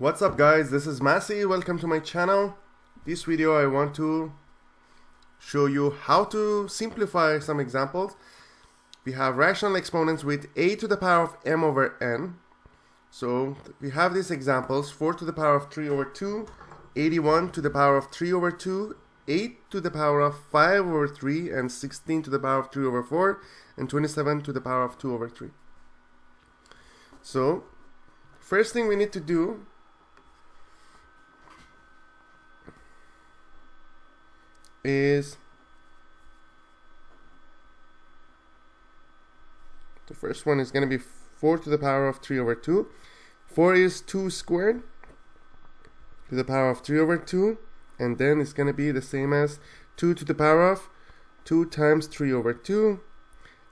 What's up guys, this is Masi, welcome to my channel. This video I want to show you how to simplify some examples. We have rational exponents with a to the power of m over n. So we have these examples: 4 to the power of 3 over 2, 81 to the power of 3 over 2, 8 to the power of 5 over 3, and 16 to the power of 3 over 4, and 27 to the power of 2 over 3. So first thing we need to do is the first one is going to be 4 to the power of 3 over 2. 4 is 2 squared to the power of 3 over 2, and then it's going to be the same as 2 to the power of 2 times 3 over 2,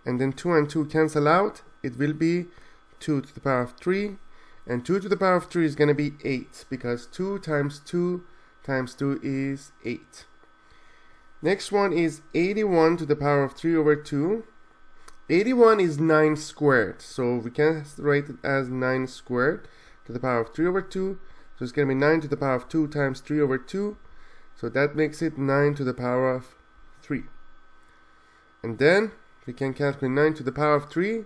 and then 2 and 2 cancel out. It will be 2 to the power of 3, and 2 to the power of 3 is going to be 8, because 2 times 2 times 2 is 8. Next one is 81 to the power of 3 over 2. 81 is 9 squared, so we can write it as 9 squared to the power of 3 over 2. So it's going to be 9 to the power of 2 times 3 over 2. So that makes it 9 to the power of 3. And then we can calculate 9 to the power of 3.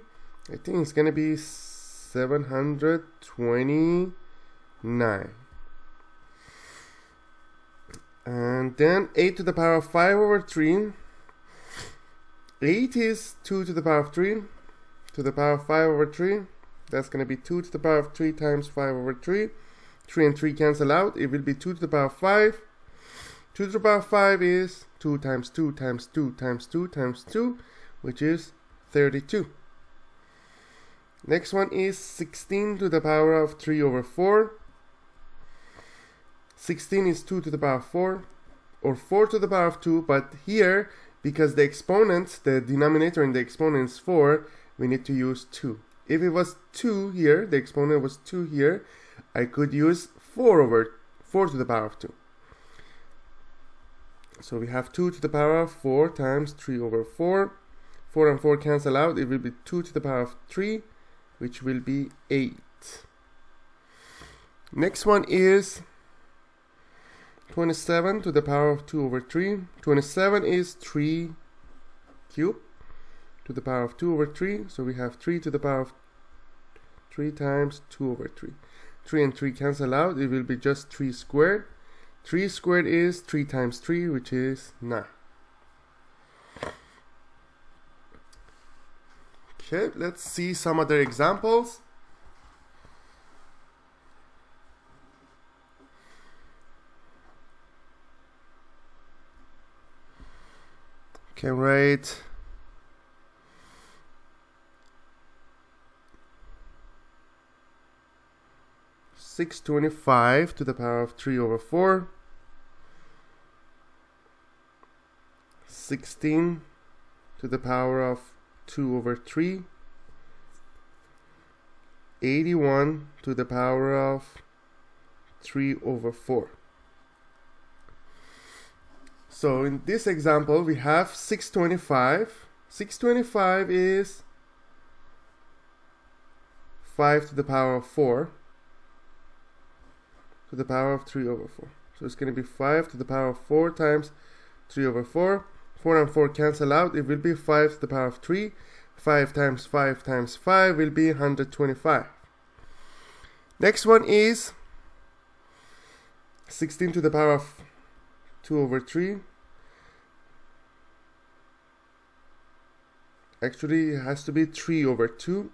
I think it's going to be 729. And then 8 to the power of 5 over 3. 8 is 2 to the power of 3 to the power of 5 over 3. That's going to be 2 to the power of 3 times 5 over 3. 3 and 3 cancel out. It will be 2 to the power of 5. 2 to the power of 5 is 2 times 2 times 2 times 2 times 2, which is 32. Next one is 16 to the power of 3 over 4. 16 is 2 to the power of 4, or 4 to the power of 2, but here, because the exponent, the denominator in the exponent is 4, we need to use 2. If it was 2 here, the exponent was 2 here, I could use 4 to the power of 2. So we have 2 to the power of 4 times 3 over 4. 4 and 4 cancel out. It will be 2 to the power of 3, which will be 8. Next one is 27 to the power of 2 over 3. 27 is 3 cubed to the power of 2 over 3. So we have 3 to the power of 3 times 2 over 3. 3 and 3 cancel out. It will be just 3 squared. 3 squared is 3 times 3, which is 9. Okay, let's see some other examples. Okay, write 625 to the power of 3 over 4. 16 to the power of 2 over 3. 81 to the power of 3 over 4. So in this example we have 625. 625 is 5 to the power of 4 to the power of 3 over 4. So it's going to be 5 to the power of 4 times 3 over 4. 4 and 4 cancel out. It will be 5 to the power of 3. 5 times 5 times 5 will be 125. Next one is 16 to the power of 2 over 3. Actually, it has to be 3 over 2.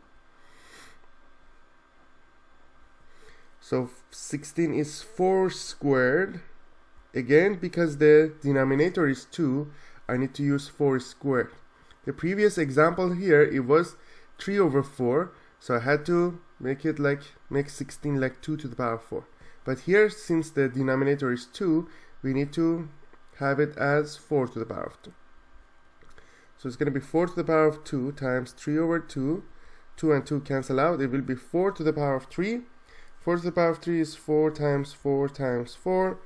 So 16 is 4 squared. Again, because the denominator is 2, I need to use 4 squared. The previous example here, it was 3 over 4. So I had to make 16 like 2 to the power of 4. But here, since the denominator is 2, we need to have it as 4 to the power of 2. So it's going to be 4 to the power of 2 times 3 over 2. 2 and 2 cancel out. It will be 4 to the power of 3. 4 to the power of 3 is 4 times 4 times 4.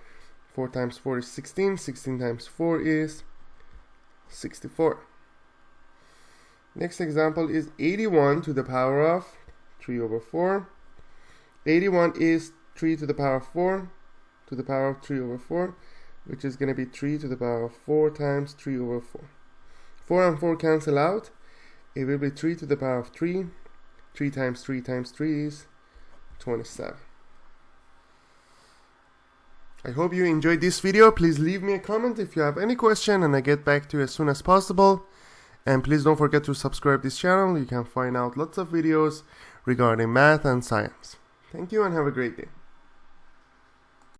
4 times 4 is 16. 16 times 4 is 64. Next example is 81 to the power of 3 over 4. 81 is 3 to the power of 4 to the power of 3 over 4, which is going to be 3 to the power of 4 times 3 over 4. 4 and 4 cancel out. It will be 3 to the power of 3. 3 times 3 times 3 is 27. I hope you enjoyed this video. Please leave me a comment if you have any question, and I get back to you as soon as possible. And please don't forget to subscribe this channel. You can find out lots of videos regarding math and science. Thank you and have a great day.